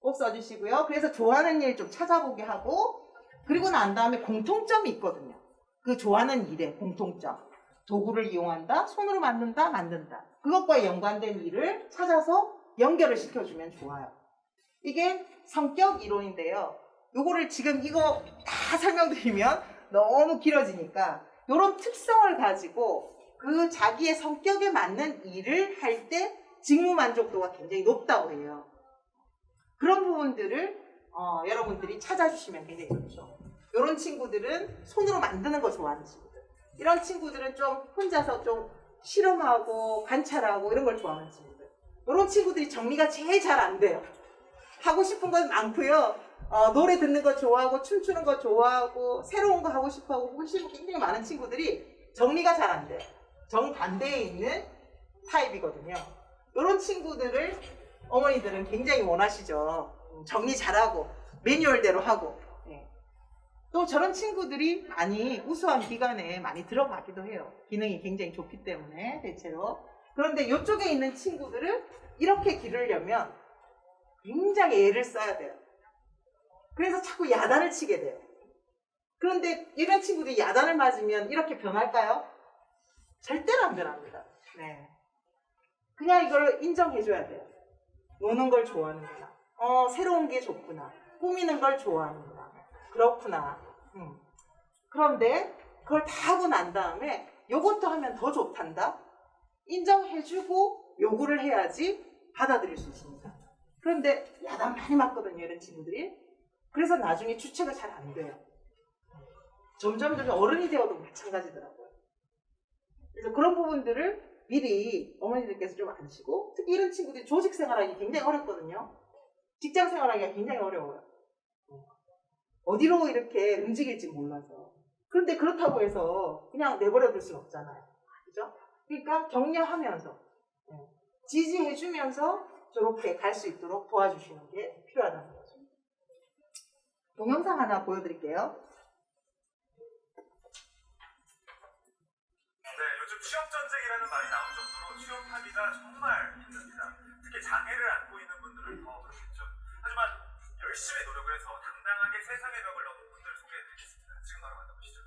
꼭 써주시고요. 그래서 좋아하는 일 좀 찾아보게 하고, 그리고 난 다음에 공통점이 있거든요. 그 좋아하는 일의 공통점. 도구를 이용한다, 손으로 만든다. 그것과 연관된 일을 찾아서 연결을 시켜주면 좋아요. 이게 성격 이론인데요. 요거를 지금 이거 다 설명드리면 너무 길어지니까 이런 특성을 가지고 그 자기의 성격에 맞는 일을 할 때 직무 만족도가 굉장히 높다고 해요. 그런 부분들을 여러분들이 찾아주시면 굉장히 좋죠. 이런 친구들은 손으로 만드는 거 좋아하는 친구들. 이런 친구들은 좀 혼자서 좀 실험하고 관찰하고 이런 걸 좋아하는 친구들. 이런 친구들이 정리가 제일 잘 안 돼요. 하고 싶은 건 많고요. 노래 듣는 거 좋아하고 춤추는 거 좋아하고 새로운 거 하고 싶어하고 호기심이 굉장히 많은 친구들이 정리가 잘 안 돼요. 정반대에 있는 타입이거든요. 이런 친구들을 어머니들은 굉장히 원하시죠. 정리 잘하고 매뉴얼대로 하고. 또 저런 친구들이 많이 우수한 기관에 많이 들어가기도 해요. 기능이 굉장히 좋기 때문에 대체로. 그런데 이쪽에 있는 친구들을 이렇게 기르려면 굉장히 애를 써야 돼요. 그래서 자꾸 야단을 치게 돼요. 그런데 이런 친구들이 야단을 맞으면 이렇게 변할까요? 절대로 안 변합니다. 네. 그냥 이걸 인정해줘야 돼요. 노는 걸 좋아하는구나. 새로운 게 좋구나. 꾸미는 걸 좋아하는구나. 그렇구나. 그런데 그걸 다 하고 난 다음에 요것도 하면 더 좋단다. 인정해주고 요구를 해야지 받아들일 수 있습니다. 그런데 야단 많이 맞거든요, 이런 친구들이. 그래서 나중에 주체가 잘 안 돼요. 점점 어른이 되어도 마찬가지더라고요. 그래서 그런 부분들을 미리 어머니들께서 좀 아시고, 특히 이런 친구들이 조직 생활하기 굉장히 어렵거든요. 직장 생활하기가 굉장히 어려워요. 어디로 이렇게 움직일지 몰라서. 그런데 그렇다고 해서 그냥 내버려 둘 수는 없잖아요. 그죠? 그러니까 격려하면서, 지지해주면서 저렇게 갈 수 있도록 도와주시는 게 필요하다는 거죠. 동영상 하나 보여드릴게요. 요즘 취업전쟁이라는 말이 나올 정도로 취업하기가 정말 힘듭니다. 특히 장애를 안고 있는 분들은 더 그렇겠죠. 하지만 열심히 노력을 해서 당당하게 세상의 벽을 넘은 분들 소개해드리겠습니다. 지금 바로 만나보시죠.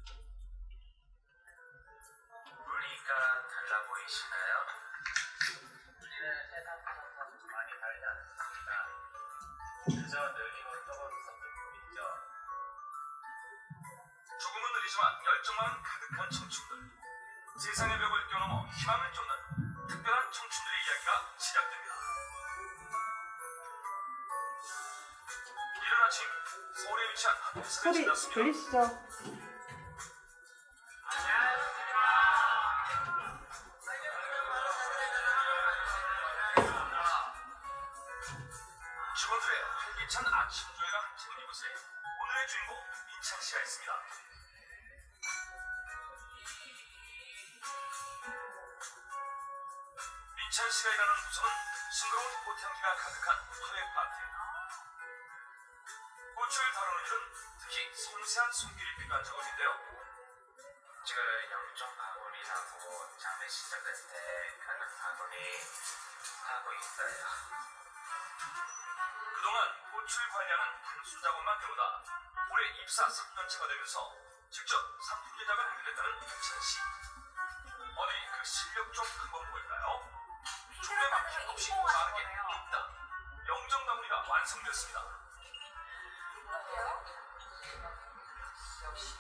우리가 달라 보이시나요? 우리는 세상보다 많이 다르지 않습니다. 그저 느리고 떠오르는 뿐이죠. 조금은 느리지만 열정만은 가득한 청춘들. 세상의 벽을 뛰어넘어 희망을 쫓는 특별한 청춘들의 이야기가 시작됩니다. 이른 아침 서울에 위치한 한 회사를 소리 지났습니다. 들리시죠? 직원들의 활기찬 아침 조회가 펼쳐진 이곳에 오늘의 주인공 민찬 씨가 있습니다. 민찬 씨가 일하는 부서는 싱그러운 꽃향기가 가득한 화훼밭에 꽃을 다루는 일은 특히 섬세한 손길이 필요한 작업인데요. 그 영종 바구니하고 장례 시작할 때 가는 바구니 하고 있어요. 그동안 꽃을 관리하는 단순 작업만 배우다 올해 입사 3년차가 되면서 직접 상품 제작을 하게 됐다는 민찬 씨. 어디 그 실력 좀 한번 볼까요? 종류에 막힘 없이 빠르게 있다. 영정 바구니가 완성됐습니다. 역시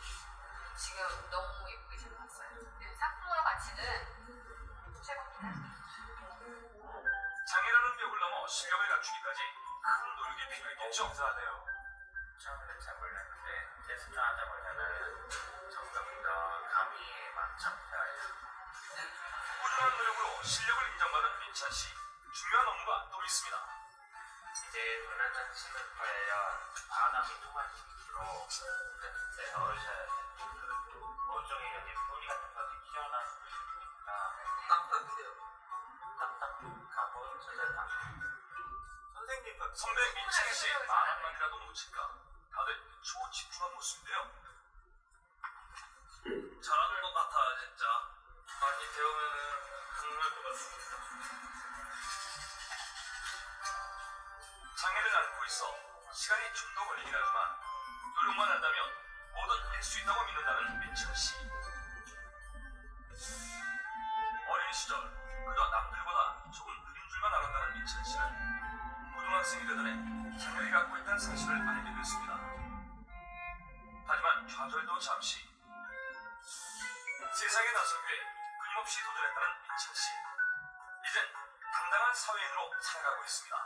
지금 너무 예쁘게 잘 나왔어요. 상품과 가치는 최고입니다. 장애라는 벽을 넘어 실력을 갖추기까지 큰 노력이 필요했겠죠. 감사하네요. 처음에는 잘 몰랐는데 테스트 하다 보면은 점점 더 감이 막 잡혀요. 꾸준한 노력으로 실력을 인정받은 민찬 씨. 중요한 업무가 또 있습니다. 이제 눈 한 장 심을 거예요. 바람이 통화식으로 넣으셔야 돼요. 오쪽에 여기 뿌리 같은 것이 튀어나오니까 딱딱해요. 딱딱하고 저절하고. 선생님, 선배 민찬 씨 말 한마디라도 놓칠까? 다들 초집중한 모습인데요. 잘하는 것 같아, 진짜. 많이 배우면은 가능할 것 같습니다. 장애를 않고 있어 시간이 좀 더 걸리긴 하지만 노력만 한다면 뭐든 할 수 있다고 믿는다는 민철 씨. 어린 시절 그저 남들보다 조금 느린 줄만 알았다는 민철 씨는 고등학생이 되던 해 장애를 갖고 있다는 사실을 알게 됐습니다. 하지만 좌절도 잠시. 세상에 나서기에 끊임없이 도전했다는 민철 씨. 이젠 당당한 사회인으로 살아가고 있습니다.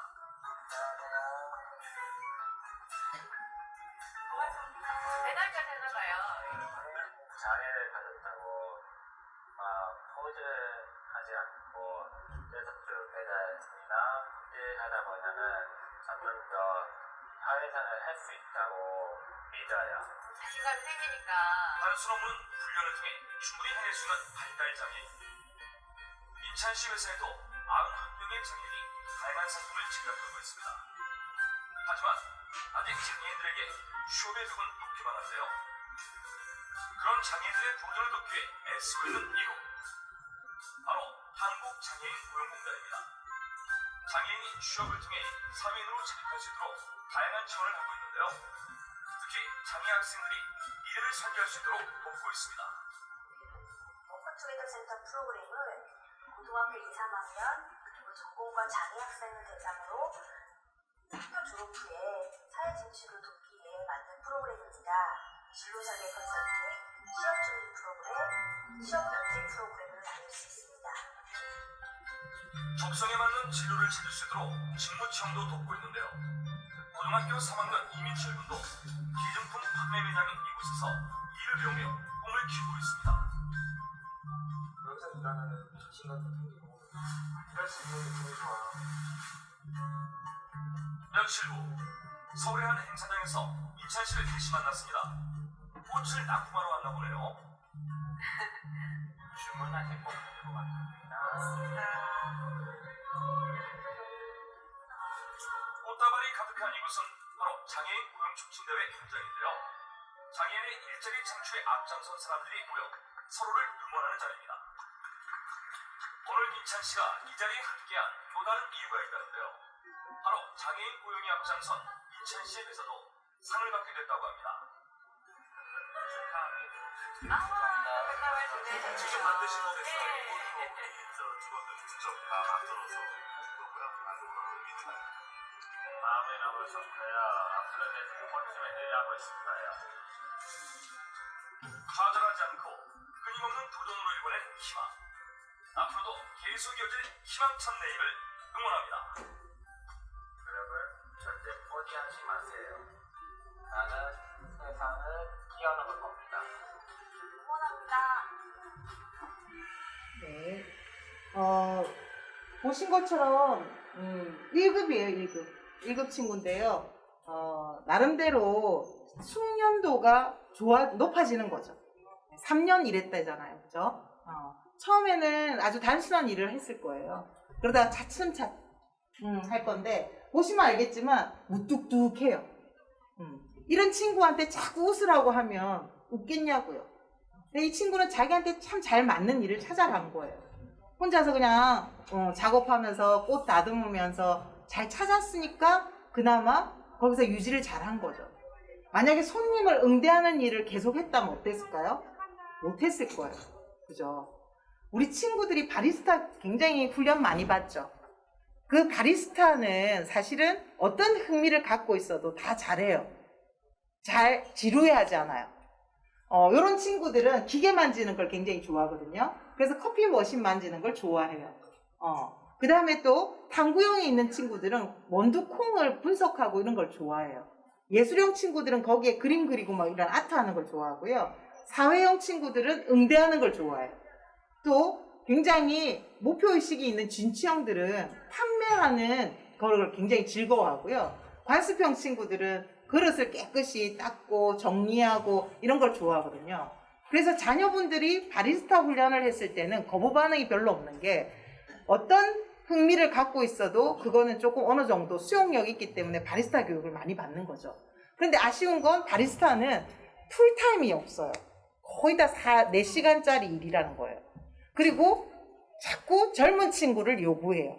매달까지 하나봐요. 장애를 가졌다고 포즈하지 않고 계속 배달이나 일하다 보면은 점점 더 사회생활을 할 수 있다고 믿어요. 자신감이 생기니까. 단순 없는 훈련을 통해 충분히 해낼 수 있는 발달 장애인. 인천 시 회사에도 91명의 장애인이 다양한 상품을 제작하고 있습니다. 하지만 아직 장애인들에게 취업의 벽은 높기만 한데요. 그런 장애인들의 도전을 돕기 위해 애쓰고 있는 이곳. 바로 한국장애인 고용공단입니다. 장애인이 취업을 통해 사회인으로 자립할 수 있도록 다양한 지원을 하고 있는데요. 특히 장애 학생들이 미래를 설계할 수 있도록 돕고 있습니다. 오픈투게더 센터 프로그램은 고등학교 2, 3학년 그리고 전공과 장애 학생을 대상으로 학교 졸업 후에 사회 진출을 돕기 위해 만든 프로그램입니다. 진로 설계 컨설팅, 취업 준비 프로그램, 취업 경쟁 프로그램을 나눌 수 있습니다. 적성에 맞는 진로를 찾을 수 있도록 직무 체험도 돕고 있는데요. 고등학교 3학년 이민철 군도 기증품 판매 매장인 이곳에서 이를 배우며 꿈을 키우고 있습니다. 여기서 일하는 자신감도 생기고 일할 수 있는 게 되게 좋아요. 며칠 후 서울의 한 행사장에서 인찬 씨를 다시 만났습니다. 꽃을 납품하러 왔나 보네요. 주문하신 꼭 가지고 왔습니다. 꽃다발이 가득한 이곳은 바로 장애인 고용 촉진대회 현장인데요. 장애인의 일자리 창출에 앞장선 사람들이 모여 서로를 응원하는 자리입니다. 오늘 인찬 씨가 이 자리에 함께한 또 다른 이유가 있다는데요. 바로 장애인 고용에 앞장선 인찬 씨의 회사도 상을 받게 됐다고 합니다. 백화점 준비해주세요. 직접 만드신 거겠어요? 직원들 직접 다 만들어서 그거고요. 만들고 의미는 마음이 너무 좋고요. 앞으로 계속 콘팀에 일하고 싶어요. 좌절하지 않고 끊임없는 도전으로 이뤄낸 희망. 앞으로도 계속 이어질 희망찬 내일을 응원합니다. 여러분 절대 포기하지 마세요. 나는 세상을 뛰어넘을 겁니다. 응원합니다. 네. 보신 것처럼 1급이에요, 1급. 1급 친구인데요. 나름대로 숙련도가 높아지는 거죠. 3년 일했다잖아요. 그죠? 처음에는 아주 단순한 일을 했을 거예요. 그러다가 차츰차츰 할 건데, 보시면 알겠지만, 무뚝뚝해요. 이런 친구한테 자꾸 웃으라고 하면 웃겠냐고요. 근데 이 친구는 자기한테 참 잘 맞는 일을 찾아간 거예요. 혼자서 그냥 작업하면서 꽃 다듬으면서 잘 찾았으니까 그나마 거기서 유지를 잘한 거죠. 만약에 손님을 응대하는 일을 계속 했다면 어땠을까요? 못했을 거예요. 그죠? 우리 친구들이 바리스타 굉장히 훈련 많이 받죠. 그 바리스타는 사실은 어떤 흥미를 갖고 있어도 다 잘해요. 잘 지루해하지 않아요. 이런 친구들은 기계 만지는 걸 굉장히 좋아하거든요. 그래서 커피 머신 만지는 걸 좋아해요. 그 다음에 또 탐구형이 있는 친구들은 원두콩을 분석하고 이런 걸 좋아해요. 예술형 친구들은 거기에 그림 그리고 막 이런 아트 하는 걸 좋아하고요. 사회형 친구들은 응대하는 걸 좋아해요. 또 굉장히 목표의식이 있는 진취형들은 판매하는 걸 굉장히 즐거워하고요. 관습형 친구들은 그릇을 깨끗이 닦고 정리하고 이런 걸 좋아하거든요. 그래서 자녀분들이 바리스타 훈련을 했을 때는 거부 반응이 별로 없는 게 어떤 흥미를 갖고 있어도 그거는 조금 어느 정도 수용력이 있기 때문에 바리스타 교육을 많이 받는 거죠. 그런데 아쉬운 건 바리스타는 풀타임이 없어요. 거의 다 4시간짜리 일이라는 거예요. 그리고 자꾸 젊은 친구를 요구해요.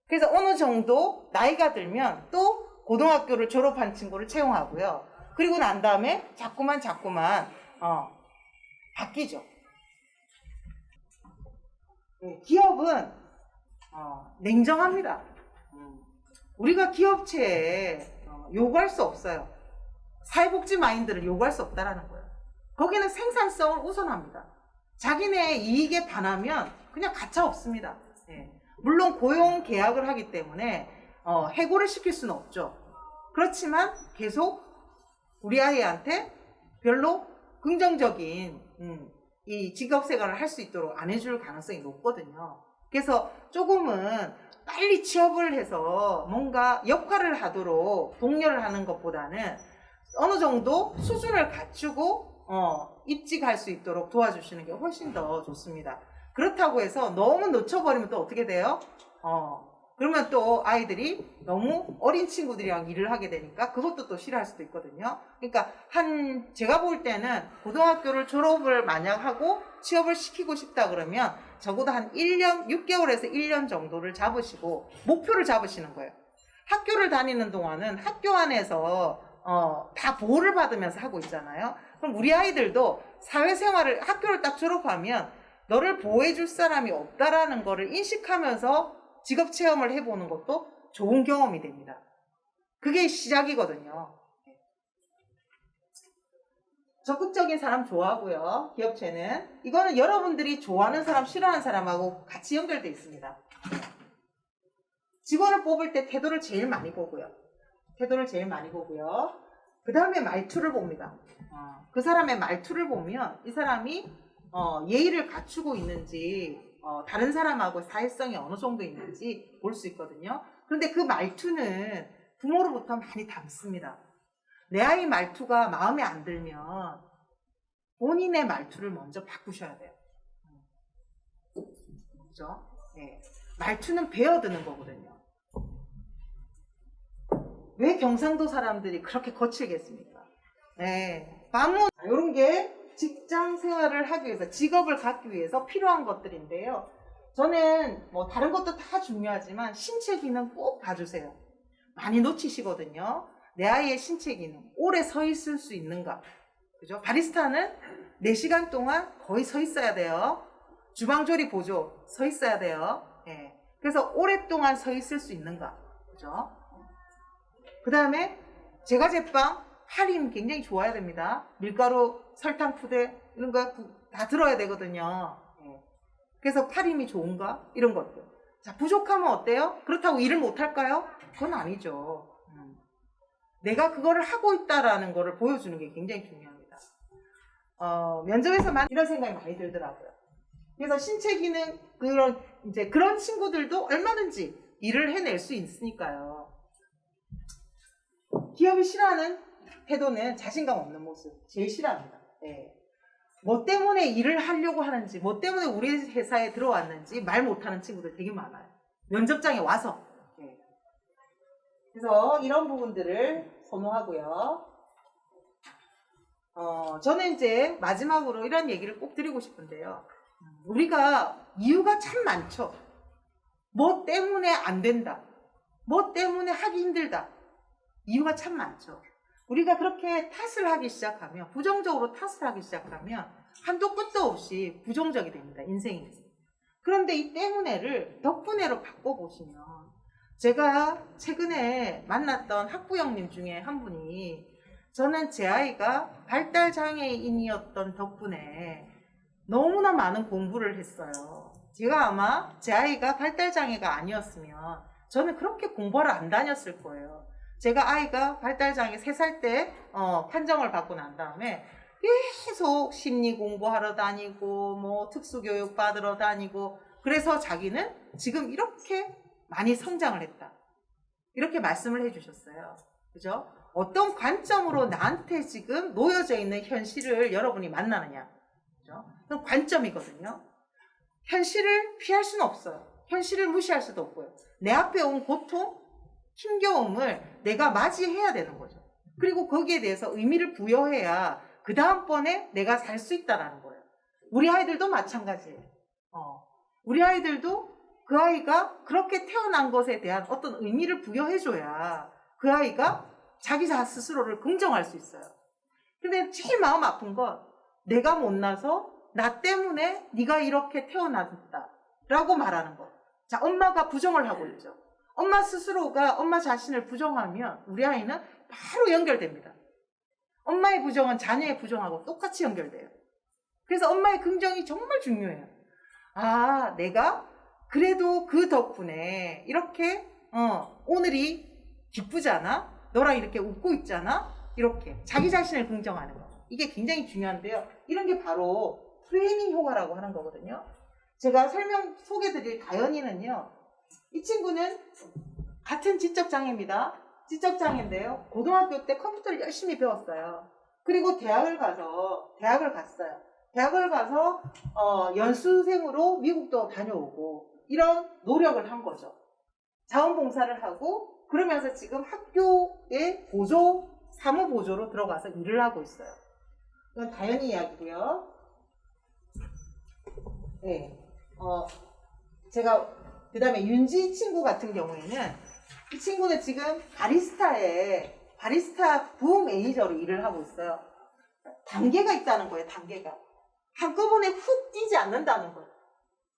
그래서 어느 정도 나이가 들면 또 고등학교를 졸업한 친구를 채용하고요. 그리고 난 다음에 자꾸만 바뀌죠. 기업은 냉정합니다. 우리가 기업체에 요구할 수 없어요. 사회복지 마인드를 요구할 수 없다라는 거예요. 거기는 생산성을 우선합니다. 자기네 이익에 반하면 그냥 가차 없습니다. 물론 고용 계약을 하기 때문에 해고를 시킬 수는 없죠. 그렇지만 계속 우리 아이한테 별로 긍정적인 이 직업 생활을 할 수 있도록 안 해줄 가능성이 높거든요. 그래서 조금은 빨리 취업을 해서 뭔가 역할을 하도록 독려를 하는 것보다는 어느 정도 수준을 갖추고 입직할 수 있도록 도와주시는 게 훨씬 더 좋습니다. 그렇다고 해서 너무 놓쳐버리면 또 어떻게 돼요? 그러면 또 아이들이 너무 어린 친구들이랑 일을 하게 되니까 그것도 또 싫어할 수도 있거든요. 그러니까 제가 볼 때는 고등학교를 졸업을 만약 하고 취업을 시키고 싶다 그러면 적어도 한 1년, 6개월에서 1년 정도를 잡으시고 목표를 잡으시는 거예요. 학교를 다니는 동안은 학교 안에서 다 보호를 받으면서 하고 있잖아요. 그럼 우리 아이들도 사회생활을 학교를 딱 졸업하면 너를 보호해 줄 사람이 없다라는 거를 인식하면서 직업 체험을 해보는 것도 좋은 경험이 됩니다. 그게 시작이거든요. 적극적인 사람 좋아하고요. 기업체는 이거는 여러분들이 좋아하는 사람, 싫어하는 사람하고 같이 연결되어 있습니다. 직원을 뽑을 때 태도를 제일 많이 보고요. 그 다음에 말투를 봅니다. 그 사람의 말투를 보면 이 사람이 예의를 갖추고 있는지 다른 사람하고 사회성이 어느 정도 있는지 볼 수 있거든요. 그런데 그 말투는 부모로부터 많이 담습니다. 내 아이 말투가 마음에 안 들면 본인의 말투를 먼저 바꾸셔야 돼요. 그죠? 네. 말투는 배어드는 거거든요. 왜 경상도 사람들이 그렇게 거칠겠습니까? 네. 이런 게 직장 생활을 하기 위해서, 직업을 갖기 위해서 필요한 것들인데요. 저는 뭐 다른 것도 다 중요하지만 신체 기능 꼭 봐주세요. 많이 놓치시거든요. 내 아이의 신체 기능, 오래 서 있을 수 있는가? 그죠? 바리스타는 4시간 동안 거의 서 있어야 돼요. 주방조리 보조 서 있어야 돼요. 예. 그래서 오랫동안 서 있을 수 있는가? 그죠? 그 다음에 제과제빵, 할인 굉장히 좋아야 됩니다. 밀가루, 설탕, 푸대 이런 거 다 들어야 되거든요. 예. 그래서 팔힘이 좋은가? 이런 것들. 자, 부족하면 어때요? 그렇다고 일을 못할까요? 그건 아니죠. 내가 그거를 하고 있다라는 거를 보여주는 게 굉장히 중요합니다. 면접에서만 이런 생각이 많이 들더라고요. 그래서 신체 기능 그런 친구들도 얼마든지 일을 해낼 수 있으니까요. 기업이 싫어하는 태도는 자신감 없는 모습 제일 싫어합니다. 네. 뭐 때문에 일을 하려고 하는지, 뭐 때문에 우리 회사에 들어왔는지 말 못하는 친구들 되게 많아요. 면접장에 와서. 네. 그래서 이런 부분들을 선호하고요. 저는 이제 마지막으로 이런 얘기를 꼭 드리고 싶은데요. 우리가 이유가 참 많죠. 뭐 때문에 안 된다. 뭐 때문에 하기 힘들다. 이유가 참 많죠. 우리가 그렇게 탓을 하기 시작하면, 부정적으로 탓을 하기 시작하면 한도 끝도 없이 부정적이 됩니다. 인생이. 그런데 이 때문에를 덕분에로 바꿔보시면, 제가 최근에 만났던 학부형님 중에 한 분이 저는 제 아이가 발달장애인이었던 덕분에 너무나 많은 공부를 했어요. 제가 아마 제 아이가 발달장애가 아니었으면 저는 그렇게 공부를 안 다녔을 거예요. 제가 아이가 발달장애 3살 때 판정을 받고 난 다음에 계속 심리 공부하러 다니고 뭐 특수교육 받으러 다니고 그래서 자기는 지금 이렇게 많이 성장을 했다. 이렇게 말씀을 해주셨어요. 그죠? 어떤 관점으로 나한테 지금 놓여져 있는 현실을 여러분이 만나느냐. 그죠? 그건 관점이거든요. 현실을 피할 수는 없어요. 현실을 무시할 수도 없고요. 내 앞에 온 고통, 힘겨움을 내가 맞이해야 되는 거죠. 그리고 거기에 대해서 의미를 부여해야 그 다음번에 내가 살 수 있다는 거예요. 우리 아이들도 마찬가지예요. 우리 아이들도 그 아이가 그렇게 태어난 것에 대한 어떤 의미를 부여해줘야 그 아이가 자기 스스로를 긍정할 수 있어요. 근데 제일 마음 아픈 건 내가 못나서 나 때문에 네가 이렇게 태어났다 라고 말하는 거. 자, 엄마가 부정을 하고 있죠. 엄마 스스로가 엄마 자신을 부정하면 우리 아이는 바로 연결됩니다. 엄마의 부정은 자녀의 부정하고 똑같이 연결돼요. 그래서 엄마의 긍정이 정말 중요해요. 아, 내가 그래도 그 덕분에 이렇게 오늘이 기쁘잖아? 너랑 이렇게 웃고 있잖아? 이렇게 자기 자신을 긍정하는 거. 이게 굉장히 중요한데요. 이런 게 바로 프레이밍 효과라고 하는 거거든요. 제가 소개드릴 다현이는요. 이 친구는 같은 지적장애입니다. 지적장애인데요. 고등학교 때 컴퓨터를 열심히 배웠어요. 그리고 대학을 갔어요. 대학을 가서 연수생으로 미국도 다녀오고 이런 노력을 한 거죠. 자원봉사를 하고 그러면서 지금 학교에 사무보조로 들어가서 일을 하고 있어요. 이건 다현이 이야기고요. 네. 제가 그 다음에 윤지 친구 같은 경우에는 이 친구는 지금 바리스타 부업 매니저로 일을 하고 있어요. 단계가 있다는 거예요. 단계가 한꺼번에 훅 뛰지 않는다는 거예요.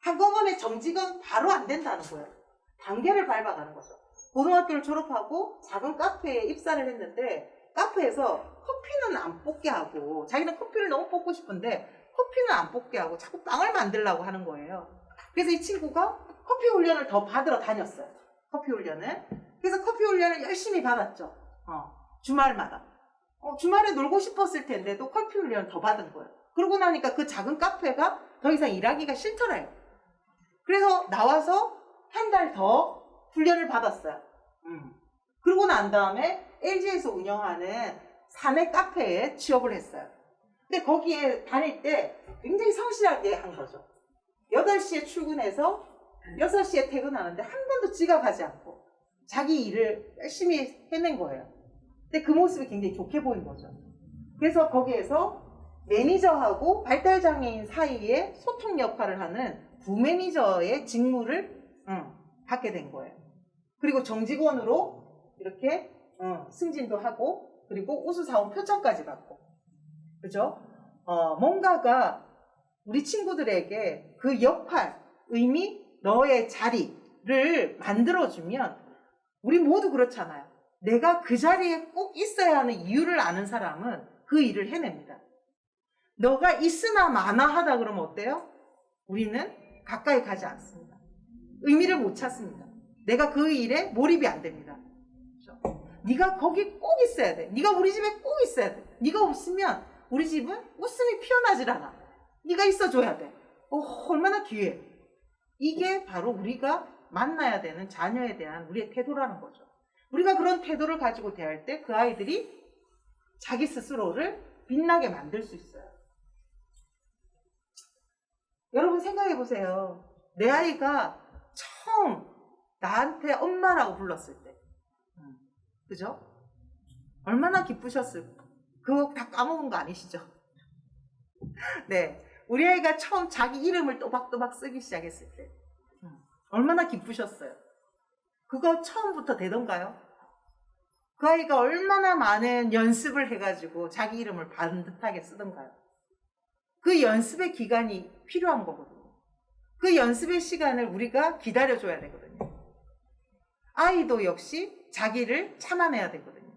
한꺼번에 정직은 바로 안 된다는 거예요. 단계를 밟아가는 거죠. 고등학교를 졸업하고 작은 카페에 입사를 했는데 카페에서 커피는 안 뽑게 하고 자기는 커피를 너무 뽑고 싶은데 커피는 안 뽑게 하고 자꾸 빵을 만들려고 하는 거예요. 그래서 이 친구가 커피 훈련을 더 받으러 다녔어요. 커피 훈련을. 그래서 커피 훈련을 열심히 받았죠. 주말마다. 주말에 놀고 싶었을 텐데도 커피 훈련을 더 받은 거예요. 그러고 나니까 그 작은 카페가 더 이상 일하기가 싫더래요. 그래서 나와서 한 달 더 훈련을 받았어요. 그러고 난 다음에 LG에서 운영하는 사내 카페에 취업을 했어요. 근데 거기에 다닐 때 굉장히 성실하게 한 거죠. 8시에 출근해서 6시에 퇴근하는데 한 번도 지각하지 않고 자기 일을 열심히 해낸 거예요. 근데 그 모습이 굉장히 좋게 보인 거죠. 그래서 거기에서 매니저하고 발달장애인 사이에 소통 역할을 하는 부매니저의 직무를 받게 된 거예요. 그리고 정직원으로 이렇게 승진도 하고 그리고 우수사원 표창까지 받고 그죠? 뭔가가 우리 친구들에게 그 역할, 의미, 너의 자리를 만들어주면 우리 모두 그렇잖아요. 내가 그 자리에 꼭 있어야 하는 이유를 아는 사람은 그 일을 해냅니다. 너가 있으나 마나 하다 그러면 어때요? 우리는 가까이 가지 않습니다. 의미를 못 찾습니다. 내가 그 일에 몰입이 안 됩니다. 그렇죠? 네가 거기 꼭 있어야 돼. 네가 우리 집에 꼭 있어야 돼. 네가 없으면 우리 집은 웃음이 피어나질 않아. 네가 있어줘야 돼. 얼마나 귀해. 이게 바로 우리가 만나야 되는 자녀에 대한 우리의 태도라는 거죠. 우리가 그런 태도를 가지고 대할 때 그 아이들이 자기 스스로를 빛나게 만들 수 있어요. 여러분 생각해 보세요. 내 아이가 처음 나한테 엄마라고 불렀을 때 그죠? 얼마나 기쁘셨을까? 그거 다 까먹은 거 아니시죠? 네, 우리 아이가 처음 자기 이름을 또박또박 쓰기 시작했을 때 얼마나 기쁘셨어요? 그거 처음부터 되던가요? 그 아이가 얼마나 많은 연습을 해가지고 자기 이름을 반듯하게 쓰던가요? 그 연습의 기간이 필요한 거거든요. 그 연습의 시간을 우리가 기다려줘야 되거든요. 아이도 역시 자기를 참아내야 되거든요.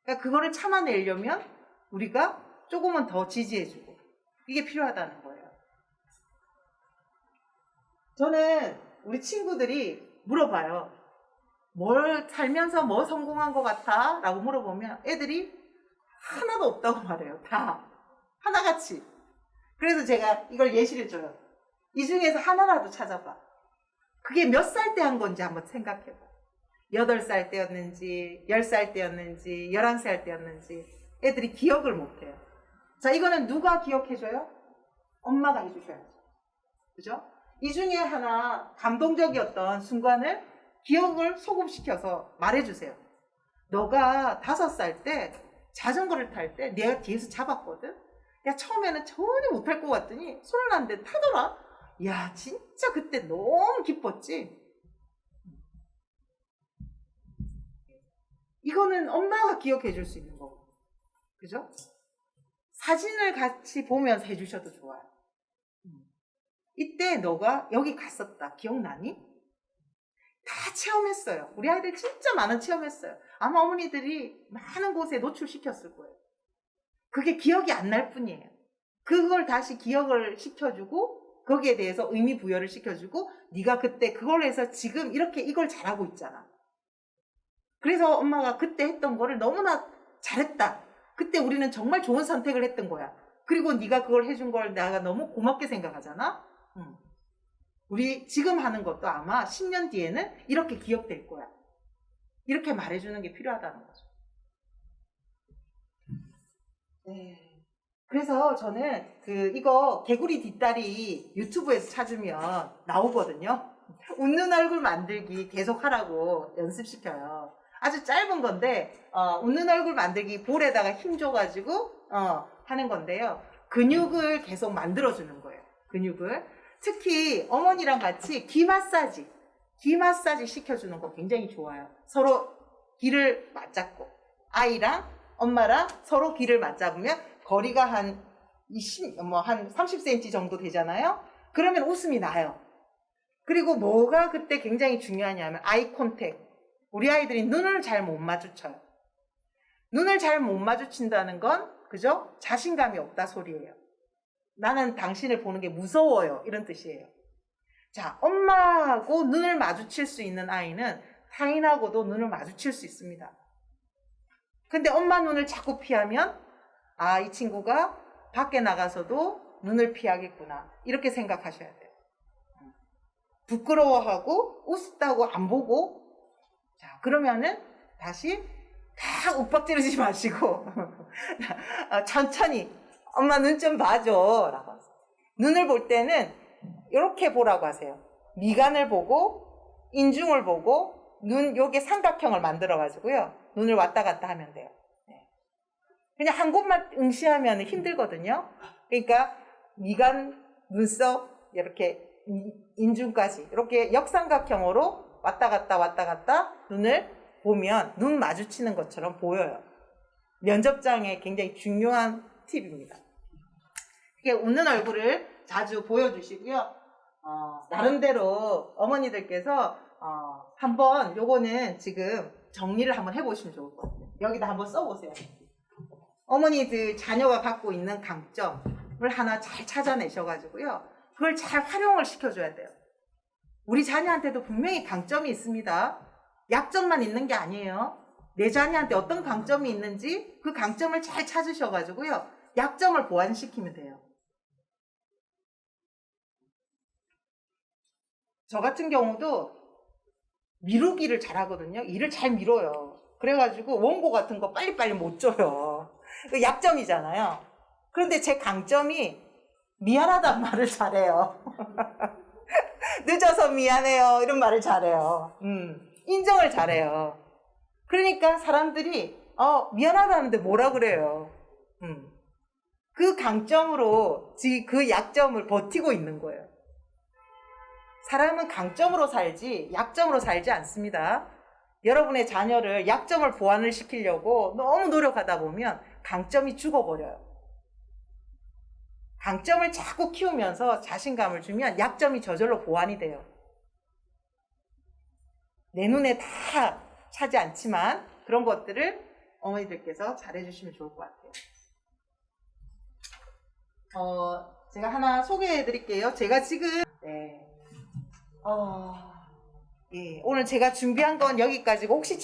그러니까 그거를 참아내려면 우리가 조금은 더 지지해주고 이게 필요하다는 거예요. 저는 우리 친구들이 물어봐요. 뭘 살면서 뭐 성공한 것 같아? 라고 물어보면 애들이 하나도 없다고 말해요. 다. 하나같이. 그래서 제가 이걸 예시를 줘요. 이 중에서 하나라도 찾아봐. 그게 몇 살 때 한 건지 한번 생각해봐. 8살 때였는지 10살 때였는지 11살 때였는지 애들이 기억을 못해요. 자, 이거는 누가 기억해줘요? 엄마가 해주셔야죠. 그죠? 이 중에 하나 감동적이었던 순간을 기억을 소급시켜서 말해주세요. 너가 5살 때 자전거를 탈 때 내가 뒤에서 잡았거든? 야, 처음에는 전혀 못할 것 같더니 손을 놨는데 타더라? 야, 진짜 그때 너무 기뻤지? 이거는 엄마가 기억해 줄 수 있는 거고. 그죠? 사진을 같이 보면서 해주셔도 좋아요. 이때 너가 여기 갔었다. 기억나니? 다 체험했어요. 우리 아이들 진짜 많은 체험했어요. 아마 어머니들이 많은 곳에 노출시켰을 거예요. 그게 기억이 안 날 뿐이에요. 그걸 다시 기억을 시켜주고 거기에 대해서 의미 부여를 시켜주고 네가 그때 그걸 해서 지금 이렇게 이걸 잘하고 있잖아. 그래서 엄마가 그때 했던 거를 너무나 잘했다. 그때 우리는 정말 좋은 선택을 했던 거야. 그리고 네가 그걸 해준 걸 내가 너무 고맙게 생각하잖아. 우리 지금 하는 것도 아마 10년 뒤에는 이렇게 기억될 거야. 이렇게 말해주는 게 필요하다는 거죠. 네. 그래서 저는 이거 개구리 뒷다리 유튜브에서 찾으면 나오거든요. 웃는 얼굴 만들기 계속 하라고 연습시켜요. 아주 짧은 건데 웃는 얼굴 만들기 볼에다가 힘 줘가지고 하는 건데요. 근육을 계속 만들어주는 거예요. 근육을. 특히 어머니랑 같이 귀 마사지 시켜주는 거 굉장히 좋아요. 서로 귀를 맞잡고 아이랑 엄마랑 서로 귀를 맞잡으면 거리가 한 30cm 정도 되잖아요. 그러면 웃음이 나요. 그리고 뭐가 그때 굉장히 중요하냐면 아이 컨택. 우리 아이들이 눈을 잘 못 마주쳐요. 눈을 잘 못 마주친다는 건 그죠? 자신감이 없다 소리예요. 나는 당신을 보는 게 무서워요. 이런 뜻이에요. 자, 엄마하고 눈을 마주칠 수 있는 아이는 타인하고도 눈을 마주칠 수 있습니다. 근데 엄마 눈을 자꾸 피하면 아, 이 친구가 밖에 나가서도 눈을 피하겠구나. 이렇게 생각하셔야 돼요. 부끄러워하고 우습다고 안 보고 자, 그러면은 다시 다 윽박지르지 마시고 천천히 엄마 눈 좀 봐줘 라고 하세요. 눈을 볼 때는 이렇게 보라고 하세요. 미간을 보고 인중을 보고 눈 요게 삼각형을 만들어 가지고요. 눈을 왔다 갔다 하면 돼요. 네. 그냥 한 곳만 응시하면 힘들거든요. 그러니까 미간, 눈썹 이렇게 인중까지 이렇게 역삼각형으로 왔다 갔다 눈을 보면 눈 마주치는 것처럼 보여요. 면접장에 굉장히 중요한 팁입니다. 이렇게 웃는 얼굴을 자주 보여주시고요. 나름대로 어머니들께서 한번 요거는 지금 정리를 한번 해보시면 좋을 것 같아요. 여기다 한번 써보세요. 어머니들 자녀가 갖고 있는 강점을 하나 잘 찾아내셔가지고요. 그걸 잘 활용을 시켜줘야 돼요. 우리 자녀한테도 분명히 강점이 있습니다. 약점만 있는 게 아니에요. 내 자녀한테 어떤 강점이 있는지 그 강점을 잘 찾으셔가지고요. 약점을 보완시키면 돼요. 저 같은 경우도 미루기를 잘하거든요. 일을 잘 미뤄요. 그래가지고 원고 같은 거 빨리빨리 못 줘요. 그 약점이잖아요. 그런데 제 강점이 미안하단 말을 잘해요. 늦어서 미안해요. 이런 말을 잘해요. 인정을 잘해요. 그러니까 사람들이 미안하다는데 뭐라 그래요. 그 강점으로 그 약점을 버티고 있는 거예요. 사람은 강점으로 살지 약점으로 살지 않습니다. 여러분의 자녀를 약점을 보완을 시키려고 너무 노력하다 보면 강점이 죽어버려요. 강점을 자꾸 키우면서 자신감을 주면 약점이 저절로 보완이 돼요. 내 눈에 다 차지 않지만 그런 것들을 어머니들께서 잘해주시면 좋을 것 같아요. 제가 하나 소개해 드릴게요. 제가 지금 오늘 제가 준비한 건 여기까지고 혹시